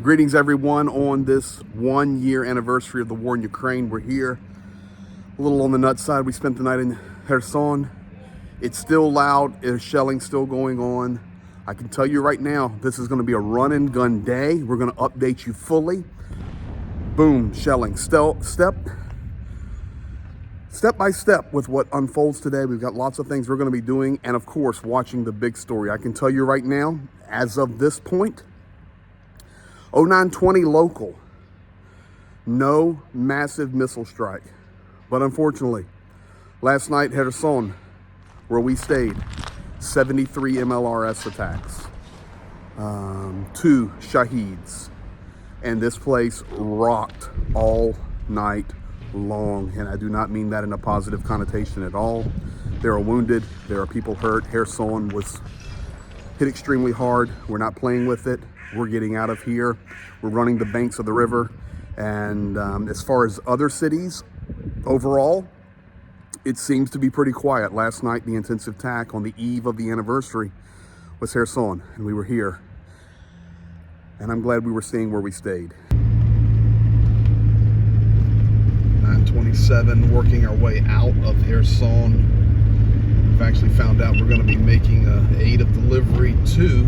Greetings everyone on this 1 year anniversary of the war in Ukraine. We're here a little on the nut side. We spent the night in Kherson. It's still loud, there's shelling still going on. I can tell you right now, this is gonna be a run and gun day. We're gonna update you fully. Boom, shelling, step by step with what unfolds today. We've got lots of things we're gonna be doing, and of course, watching the big story. I can tell you right now, as of this point, 0920 local, no massive missile strike. But unfortunately, last night, Kherson, where we stayed, 73 MLRS attacks, 2 shaheeds, and this place rocked all night long. And I do not mean that in a positive connotation at all. There are wounded, there are people hurt. Kherson was hit extremely hard. We're not playing with it. We're getting out of here. We're running the banks of the river. And as far as other cities, overall, it seems to be pretty quiet. Last night, the intensive attack on the eve of the anniversary was Kherson, and we were here. And I'm glad we were staying where we stayed. 927, working our way out of Kherson. We've actually found out we're going to be making an aid of delivery to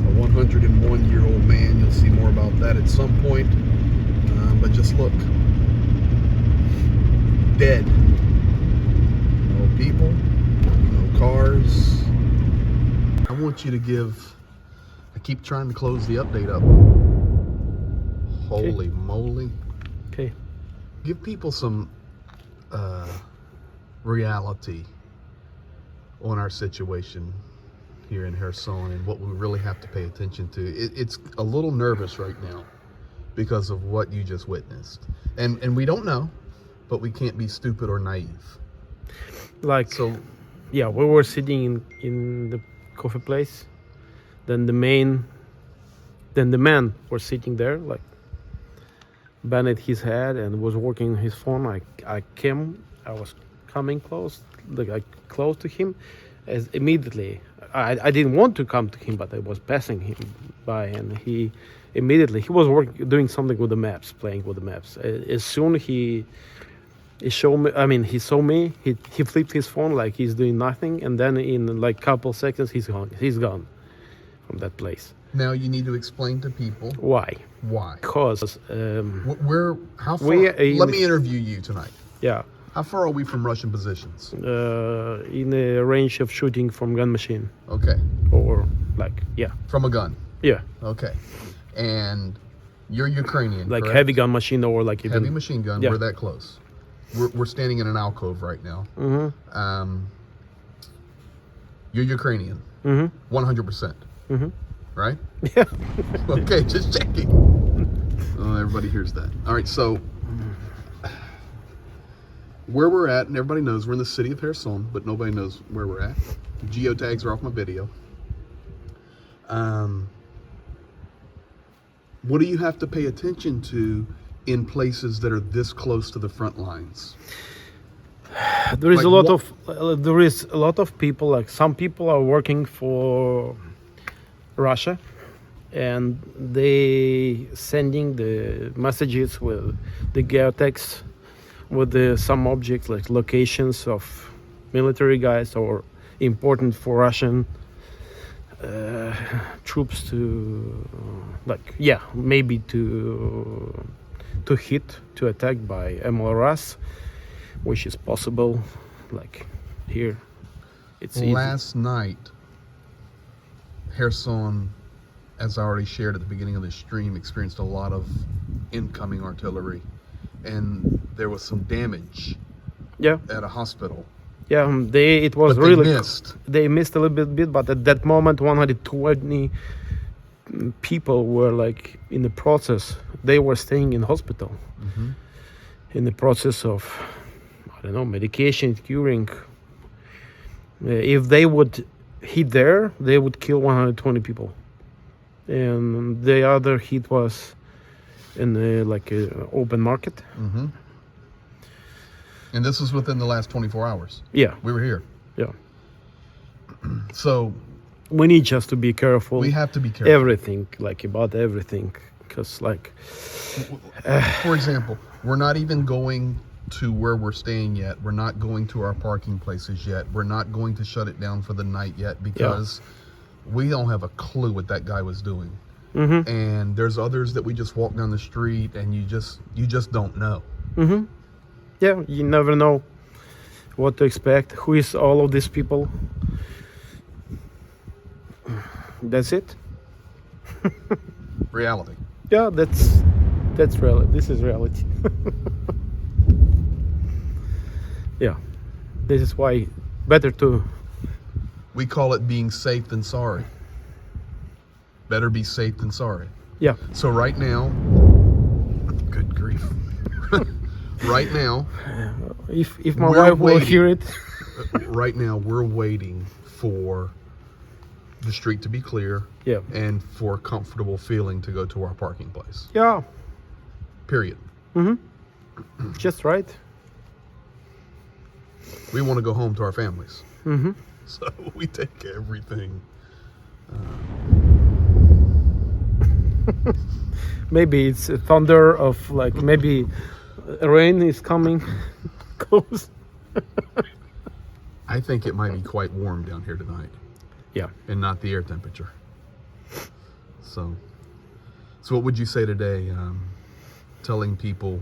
a 101-year-old man. You'll see more about that at some point. But just look. Dead. No people, no cars. I want you to give, I keep trying to close the update up. Holy moly. Okay. Give people some reality on our situation here in Kherson and what we really have to pay attention to. It's a little nervous right now because of what you just witnessed. And we don't know, but we can't be stupid or naive. Like, so, yeah, we were sitting in the coffee place. Then the man was sitting there, like, bended his head and was working his phone. I was coming close, like close to him, as immediately. I didn't want to come to him, but I was passing him by, and he was doing something with the maps, playing with the maps. As soon he saw me, he flipped his phone like he's doing nothing, and then in like couple seconds he's gone from that place. Now you need to explain to people why. Because how far? Let me interview you tonight. Yeah. How far are we from Russian positions? In a range of shooting from gun machine. Okay. Or like, yeah. From a gun? Yeah. Okay. And you're Ukrainian, like correct? Heavy gun machine or like even... Heavy machine gun, yeah. We're that close. We're standing in an alcove right now. Mm-hmm. You're Ukrainian? Mm-hmm. 100%? Mm-hmm. Right? Yeah. Okay, just checking. Oh, everybody hears that. All right, so where we're at, and everybody knows we're in the city of Kherson, but nobody knows where we're at. Geotags are off my video. What do you have to pay attention to in places that are this close to the front lines? There is a lot of people, like some people are working for Russia, and they sending the messages with the geotags with some objects like locations of military guys or important for Russian troops to maybe to attack by MLRS, which is possible. Like here, it's last easy. Night, Kherson, as I already shared at the beginning of the stream, experienced a lot of incoming artillery, and there was some damage. Yeah. At a hospital. Yeah, they missed a little bit, but at that moment 120 people were like in the process. They were staying in hospital, in the process of, I don't know, medication, curing. If they would hit there, they would kill 120 people, and the other hit was in an open market. And this was within the last 24 hours. Yeah. We were here. Yeah. So we need just to be careful. We have to be careful. Everything, like about everything, because like For example, we're not even going to where we're staying yet. We're not going to our parking places yet. We're not going to shut it down for the night yet because we don't have a clue what that guy was doing. And there's others that we just walk down the street and you just don't know. yeah, you never know what to expect. Who is all of these people? That's it. Reality. Yeah, that's reality. This is reality. Yeah, this is why better to. We call it being safe than sorry. Better be safe than sorry. Yeah. So right now, good grief. Right now, If my we're wife will waiting. hear it. Right now we're waiting for the street to be clear Yeah. and for a comfortable feeling to go to our parking place. Yeah. Period. Just right. We want to go home to our families. So we take everything. Maybe it's a thunder of like maybe rain is coming close. I think it might be quite warm down here tonight Yeah. and not the air temperature. So what would you say today, telling people,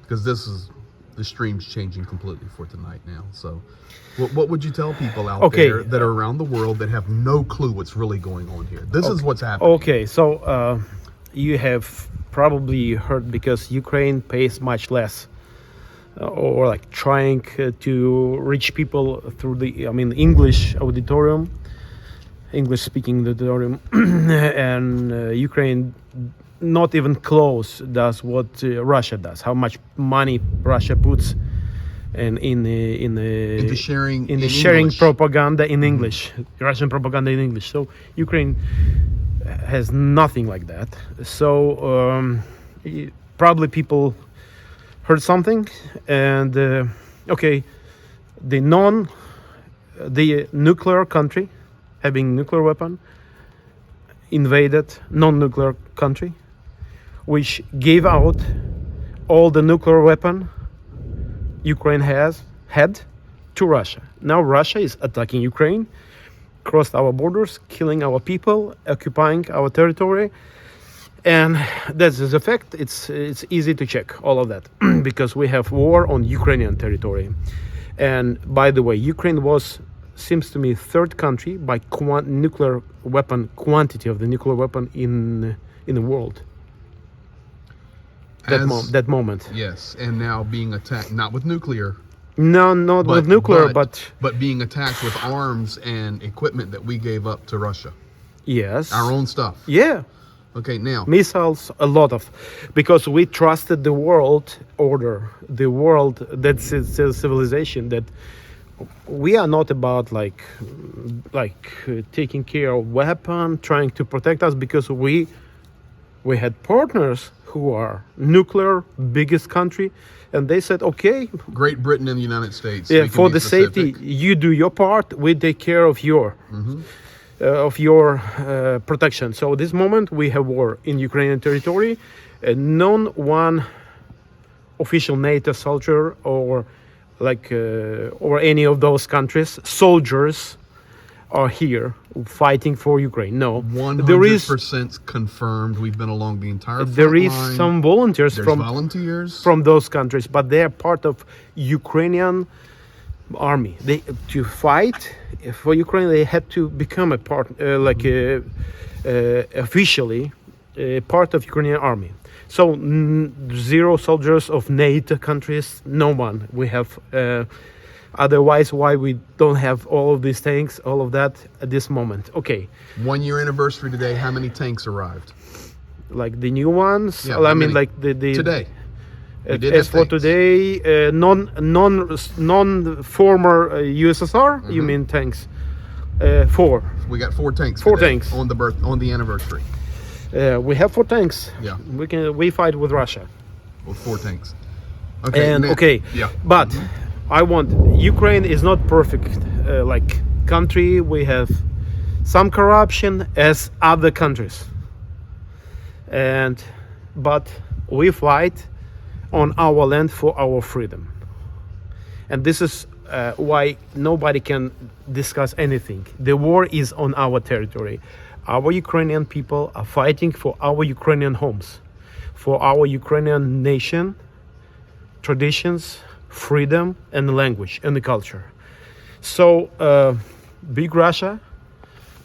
because the stream's changing completely for tonight now. So what would you tell people out Okay. there that are around the world that have no clue what's really going on here? This is what's happening. Okay, so you have probably heard because Ukraine pays much less, or like trying to reach people through the, I mean, English auditorium, English-speaking auditorium, and Ukraine not even close does what Russia does. How much money Russia puts in the Into sharing in the in sharing English. propaganda in English, Russian propaganda in English. So Ukraine has nothing like that. So probably people heard something, and okay, the nuclear country having nuclear weapon invaded non-nuclear country, which gave out all the nuclear weapon Ukraine had to Russia. Now Russia is attacking Ukraine, crossed our borders, killing our people, occupying our territory, and that's the effect. It's easy to check all of that because we have war on Ukrainian territory. And by the way, Ukraine seems to me third country by nuclear weapon quantity of the nuclear weapon in the world. That moment. Yes, and now being attacked, not with nuclear, No, not with nuclear, but being attacked with arms and equipment that we gave up to Russia. yes, Our own stuff. yeah, Okay, now, missiles, a lot of, because we trusted the world order, the world that's a civilization that we are not about like taking care of weapon, trying to protect us, because we had partners who are nuclear biggest country, and they said, okay, Great Britain and the United States. yeah, we can for be the safety, specific. you do your part, we take care of your protection. So this moment we have war in Ukrainian territory, and one official NATO soldier or or any of those countries soldiers are here fighting for Ukraine. No, 100% confirmed. We've been along the entire front there is line. some volunteers There's from volunteers. those countries, but they are part of Ukrainian army. They to fight for Ukraine, they had to become a part, officially part of Ukrainian army. So zero soldiers of NATO countries, no one. We have otherwise why we don't have all of these tanks, all of that at this moment. Okay, 1 year anniversary today. How many tanks arrived? like the new ones. Yeah, I how mean, many? like the Today. We did as have for tanks. today, non former USSR. You mean tanks? 4. We got 4 tanks. Four today tanks. on the anniversary. We have 4 tanks. Yeah, We fight with Russia. with 4 tanks. Okay. And now- okay, Yeah. but I want Ukraine is not perfect country. We have some corruption as other countries. But we fight on our land for our freedom, and this is why nobody can discuss anything. The war is on our territory. Our Ukrainian people are fighting for our Ukrainian homes, for our Ukrainian nation, traditions, freedom, and language and the culture. So big Russia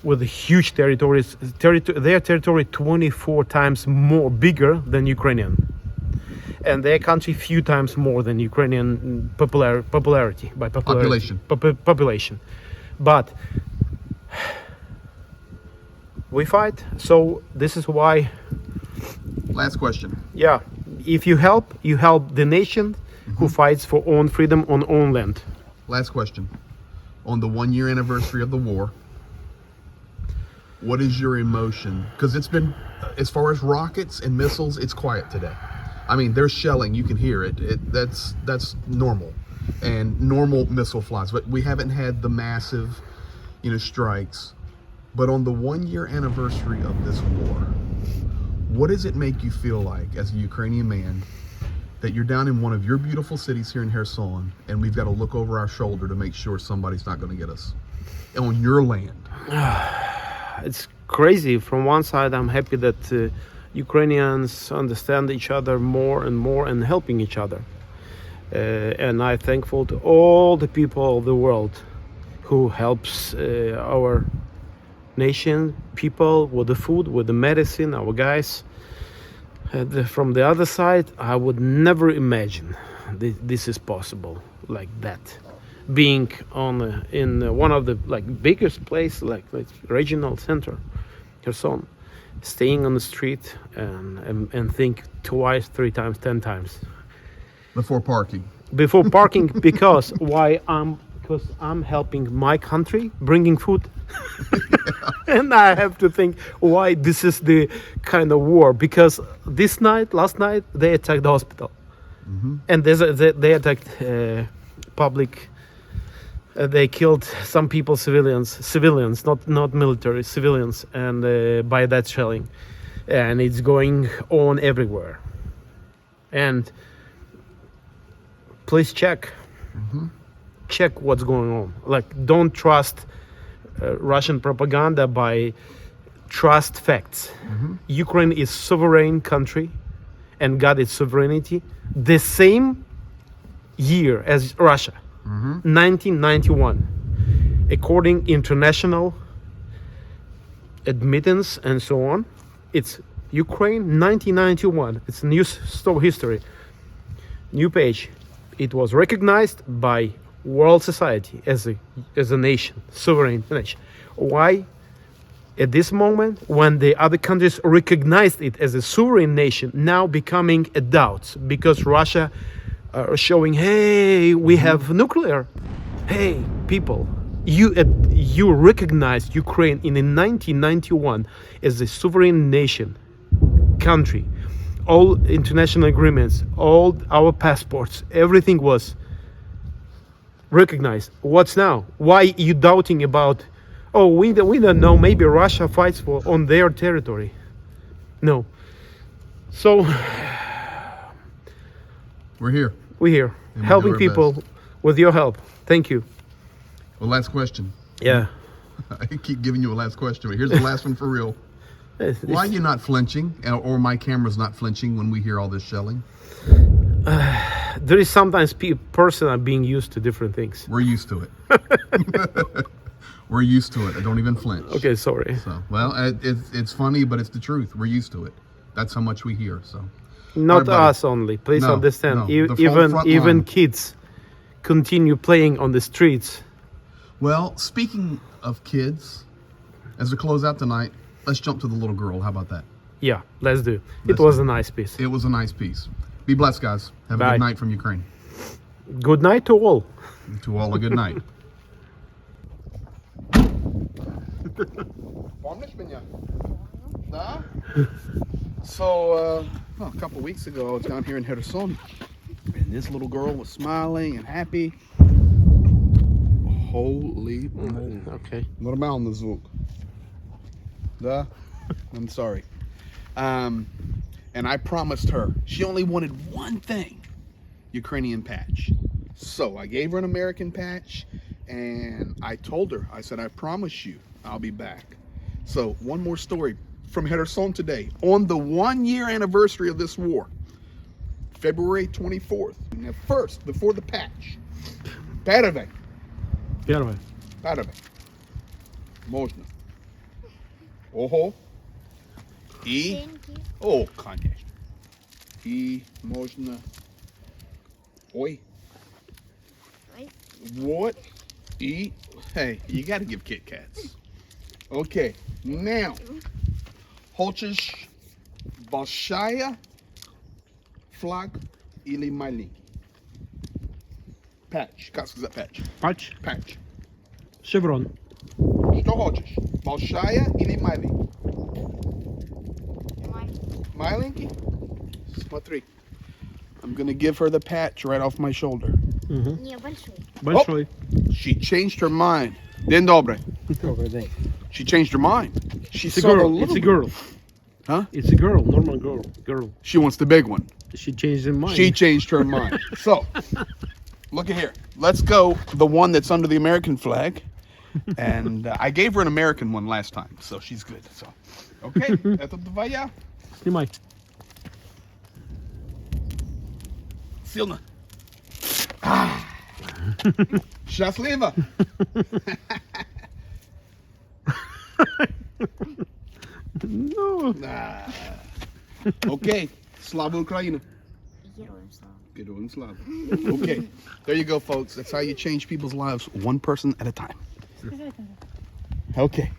with huge territories, their territory 24 times more bigger than Ukrainian, and their country few times more than Ukrainian popularity by population. But we fight, so this is why. Last question. Yeah, if you help the nation who fights for own freedom on own land. Last question. On the 1 year anniversary of the war, what is your emotion? Because it's been, as far as rockets and missiles, it's quiet today. I mean, there's shelling, you can hear it. That's normal, and normal missile flies. But we haven't had the massive, strikes. But on the 1 year anniversary of this war, what does it make you feel like as a Ukrainian man that you're down in one of your beautiful cities here in Kherson, and we've got to look over our shoulder to make sure somebody's not going to get us on your land? It's crazy. From one side, I'm happy that Ukrainians understand each other more and helping each other. And I'm thankful to all the people of the world who helps our nation, people with the food, with the medicine, our guys. From the other side, I would never imagine this is possible like that. Being in one of the biggest place, like regional center, Kherson, staying on the street and think twice, 3 times, 10 times before parking. Because I'm helping my country, bringing food. And I have to think why this is the kind of war, because last night they attacked the hospital. And they attacked public. They killed some people, civilians, not military, civilians, and by that shelling, and it's going on everywhere. And please check what's going on. Don't trust Russian propaganda, by trust facts. Ukraine is sovereign country and got its sovereignty the same year as Russia, 1991, according international admittance and so on. It's Ukraine 1991. It's new history, new page. It was recognized by world society as a nation, sovereign nation. Why at this moment, when the other countries recognized it as a sovereign nation, now becoming a doubt because Russia are showing, hey, we have nuclear. Hey, people, you recognized Ukraine in 1991 as a sovereign nation, country. All international agreements, all our passports, everything was recognized. What's now? Why you doubting about? Oh, we don't know. Maybe Russia fights on their territory. No. So we're here. And helping people best. With your help. Thank you. Well, last question. Yeah. I keep giving you a last question, but here's the last one for real. Why are you not flinching, or my camera's not flinching when we hear all this shelling? There is sometimes person are being used to different things. We're used to it. We're used to it. I don't even flinch. Okay, sorry. So, well, it's funny, but it's the truth. We're used to it. That's how much we hear. So, not us only. Please understand. No, even kids continue playing on the streets. Well, speaking of kids, as we close out tonight, let's jump to the little girl. How about that? Yeah, let's do. It was a nice piece. It was a nice piece. Be blessed, guys. Have a good night from Ukraine. Good night to all. To all, a good night. So, a couple weeks ago, I was down here in Kherson, and this little girl was smiling and happy. Holy moly. Okay. Нормальный звук. Да? I'm sorry. And I promised her, she only wanted one thing, Ukrainian patch. So I gave her an American patch, and I told her, I said, I promise you I'll be back. So one more story from Kherson today. On the 1-year anniversary of this war, February 24th, first, before the patch, Первое. Первое. Можно. Ого. И. О, конечно. И можно. Ой. What? И. Hey, you gotta give Kit Kats. Okay, now. Хочешь большая флаг или маленький? Patch. Как сказать patch? Патч. Patch. Шеврон. Что хочешь? Большая или маленький? Маленький? Смотри. I'm gonna give her the patch right off my shoulder. Не, большой. Большой. She changed her mind. День добрый. Добрый день. She changed her mind. She It's a saw the girl. little It's a girl. Huh? It's a girl. Normal girl. Girl. She wants the big one. She changed her mind. She changed her mind. So, look at here. Let's go the one that's under the American flag. And I gave her an American one last time, so she's good. So, okay, это твоя. Снимай. Сильно. Счастливо. No. Okay, Slava Ukraina. Героям слава. Героям слава. Okay, there you go, folks. That's how you change people's lives, one person at a time. Okay.